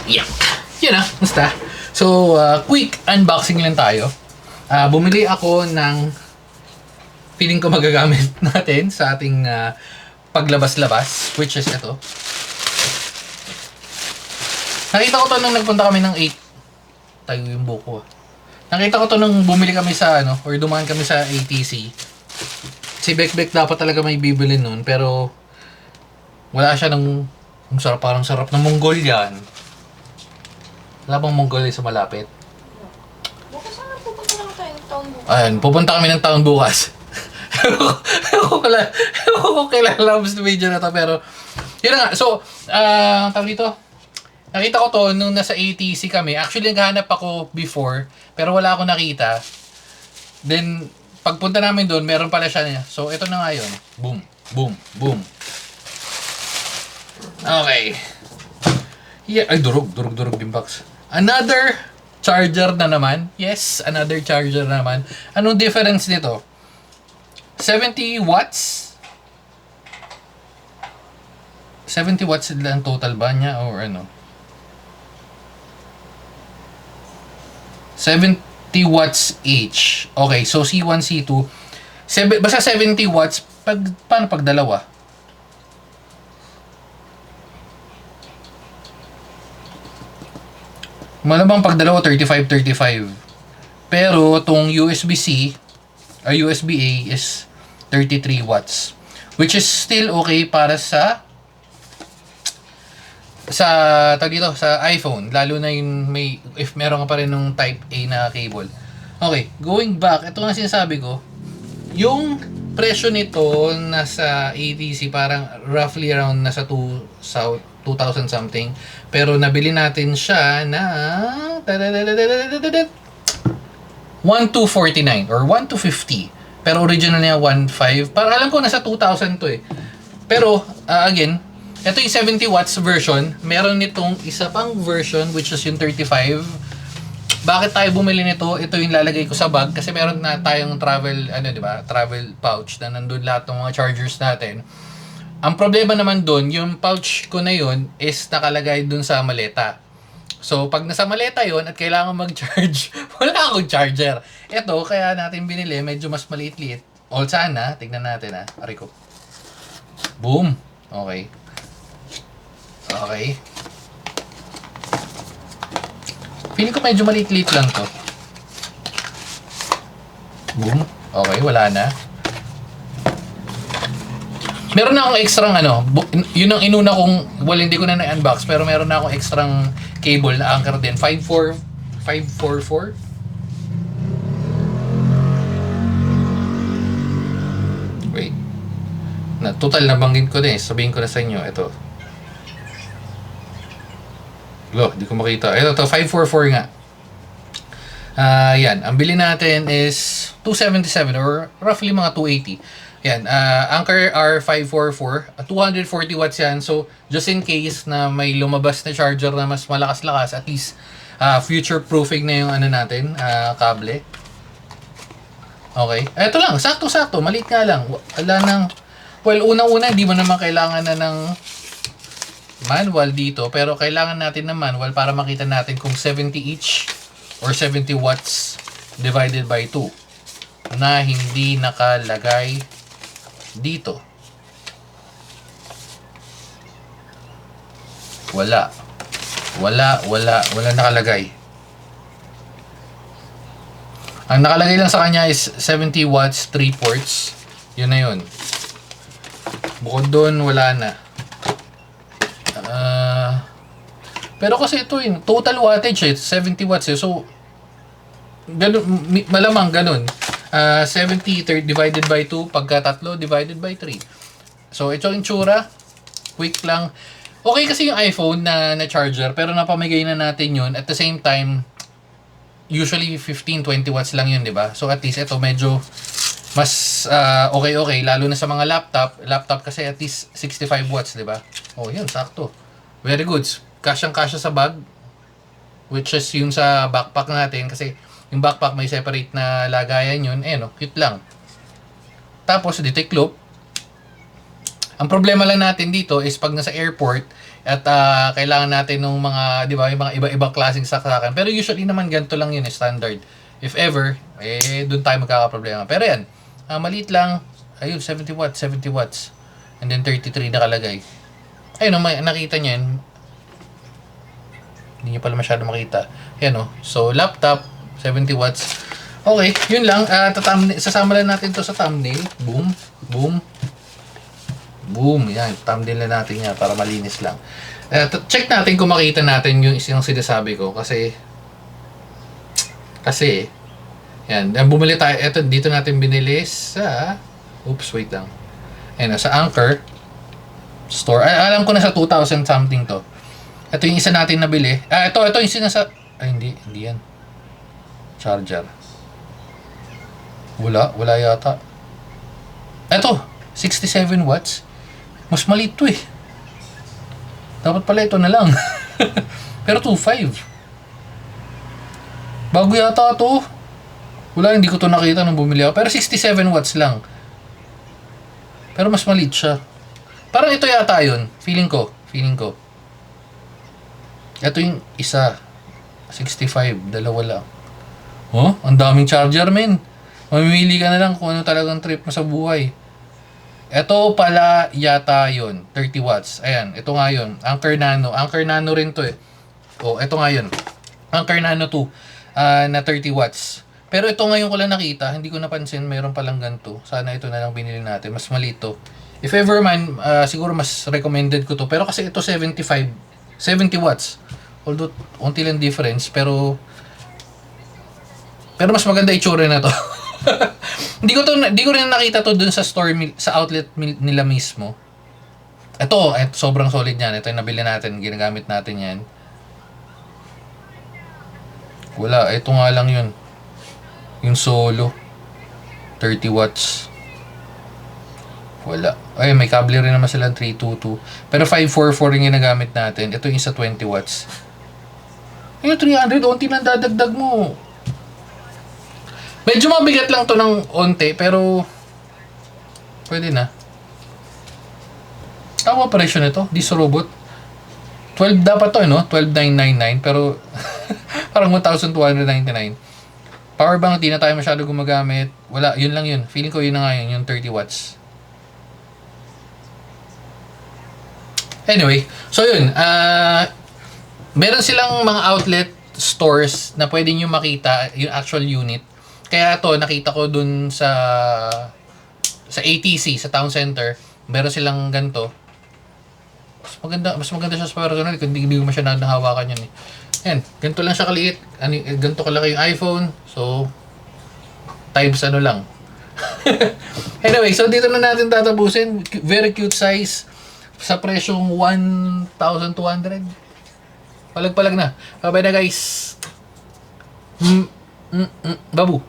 Yeah. Yun na, basta. So, quick unboxing lang tayo. Bumili ako ng feeling ko magagamit natin sa ating paglabas-labas, which is ito. Nakita ko to nung nagpunta kami ng 8. Tayo yung buko. Nakita ko to nung bumili kami sa or dumaan kami sa ATC. Si Bekbek dapat talaga may bibili nun, pero wala siya ng sarap, parang sarap ng Mongolian. Wala bang Mongolia sa malapit? Bukas na pupunta lang tayo ng town bukas. Ayan, pupunta kami ng town bukas. Ewan ko kilala mo sa video na to, pero yun na nga. So, tawag dito, nakita ko to nung nasa ATC kami. Actually, naghahanap ako before, pero wala akong nakita. Then, pagpunta namin doon, meron pala siya niya. So, ito na nga yun. Boom, boom, boom. Okay. Yeah, ay, durog yung box. Another charger na naman. Yes, another charger na naman. Anong difference nito? 70 watts? 70 watts lang total ba niya or ano? 70 watts each. Okay, so C1, C2. Basta 70 watts. Paano pag dalawa? Malamang pag dalawa 35. Pero tong USB-C or USB-A is 33 watts. Which is still okay para sa iPhone, lalo na yung if meron ka pa rin ng type A na cable. Okay, going back, ito nga sinasabi ko, yung presyo nito nasa ATC parang roughly around nasa 2,000 something, pero nabili natin siya na 1,249 or 1,250, pero original niya 1,500. Parang alam ko nasa 2,000 to eh. Pero again, ito yung 70 watts version. Meron nitong isa pang version which is yung 35. Bakit tayo bumili nito? Ito yung lalagay ko sa bag kasi meron na tayong travel pouch na nandun lahat ng mga chargers natin. Ang problema naman doon, yung pouch ko na yun is nakalagay dun sa maleta. So pag nasa maleta yun at kailangan mag-charge, wala akong charger. Ito kaya natin binili, medyo mas maliit-liit. All sana, tignan natin Ari ko. Boom. Okay. Feeling ko medyo maliit-liit lang to. Boom. Okay, wala na. Meron na akong extrang yun ang inuna kong, hindi ko na na-unbox, pero meron na akong extrang cable na anchor din. 544. Wait. Total nabanggit ko din. Sabihin ko na sa inyo. Ito. Di ko makita. Ito, 544 nga. Yan. Ang bili natin is 277 or roughly mga 280. Yan. Anker R544. 240 watts yan. So, just in case na may lumabas na charger na mas malakas-lakas, at least future-proofing na yung natin, kable. Okay. Ito lang. Sakto-sakto. Maliit nga lang. Wala nang... Well, unang-una, hindi mo naman kailangan na ng manual dito, pero kailangan natin ng manual para makita natin kung 70 each or 70 watts divided by 2 na hindi nakalagay dito. Wala nakalagay. Ang nakalagay lang sa kanya is 70 watts 3 ports. Yun na yun. Bukod doon, wala na. Pero kasi ito yung total wattage 70 watts so ganun, malamang ganun. 70 divided by 2 pagka tatlo divided by 3. So ito yung tsura, quick lang. Okay kasi yung iPhone na charger, pero napamigay na natin yun. At the same time, usually 15-20 watts lang yun, di ba? So at least ito medyo mas okay, lalo na sa mga laptop kasi at least 65 watts, di ba? Oh, yun, sakto. Very good. Kasyang-kasya sa bag, which is yung sa backpack natin, kasi yung backpack may separate na lagayan yun. Cute lang. Tapos, detect loop. Ang problema lang natin dito is pag nasa airport at kailangan natin ng mga, di ba, yung mga iba-ibang klaseng saksakan. Pero usually naman ganito lang yun, standard. If ever, doon tayo magkakaproblema. Pero yan, maliit lang. Ayun, 70 watts, 70 watts. And then 33 nakalagay. Ayun, nakita nyo yan. Hindi nyo pala masyado makita. Yan o. So, laptop, 70 watts. Okay, yun lang. Sasama lang natin to sa thumbnail. Boom, boom, boom. Yan, thumbnail na natin yan para malinis lang. Check natin kung makita natin yung sinasabi ko. Kasi, yan. Bumili tayo. Ito, dito natin binili sa, oops, wait lang. Ayan, sa Anchor store. Alam ko na sa 2,000 something to. Ito yung isa natin nabili. Ito yung sinasa... hindi yan. Charger. Wala yata. Ito, 67 watts. Mas maliit to eh. Dapat pala ito na lang. Pero 2.5. Bago yata to. Wala, hindi ko to nakita nung bumili ako. Pero 67 watts lang. Pero mas maliit siya. Parang ito yata yun. Feeling ko. Ito yung isa. 65. Dalawa lang. Oh, ang daming charger, men. Mamimili ka na lang kung ano talagang trip mo sa buhay. Ito pala yata yun. 30 watts. Ayan. Ito nga yun. Anchor Nano. Anchor Nano rin to eh. Oh, ito nga yun. Anchor Nano 2. Na 30 watts. Pero ito ngayon ko lang nakita. Hindi ko napansin. Mayroon palang ganito. Sana ito na lang binili natin. Mas malito. If ever man, siguro mas recommended ko to. Pero kasi ito 70 watts. Although, unti lang difference. Pero mas maganda itsura na to. Hindi ko rin nakita to dun sa store, sa outlet nila mismo. Ito, sobrang solid niyan. Ito yung nabili natin. Ginagamit natin yan. Wala. Ito nga lang yun. Yung solo. 30 watts. Wala. Ay, may cable rin naman silang 322. Pero 544 yung ginagamit natin. Ito yung isa 20 watts. Yung 300, onti lang dadagdag mo. Medyo mabigat lang to ng onte, pero pwede na. Tama presyo nito, this robot. 12 dapat to, no? 12,999, pero parang 1,299. Power bank, di na tayo masyado gumagamit. Wala, yun lang yun. Feeling ko yun na nga yun, yung 30 watts. Anyway, so yun, meron silang mga outlet stores na pwede nyo makita yung actual unit. Kaya to nakita ko dun sa ATC, sa town center, meron silang ganito. Mas maganda siya sa personal, hindi ko masyadong nahawakan yun eh. Yan, ganito lang siya kaliit. Ganito kalaki yung iPhone. So, times ano lang. Anyway, so dito na natin tatapusin. Very cute size. Sa presyong 1,200. Palag na. Bye na guys. Babu.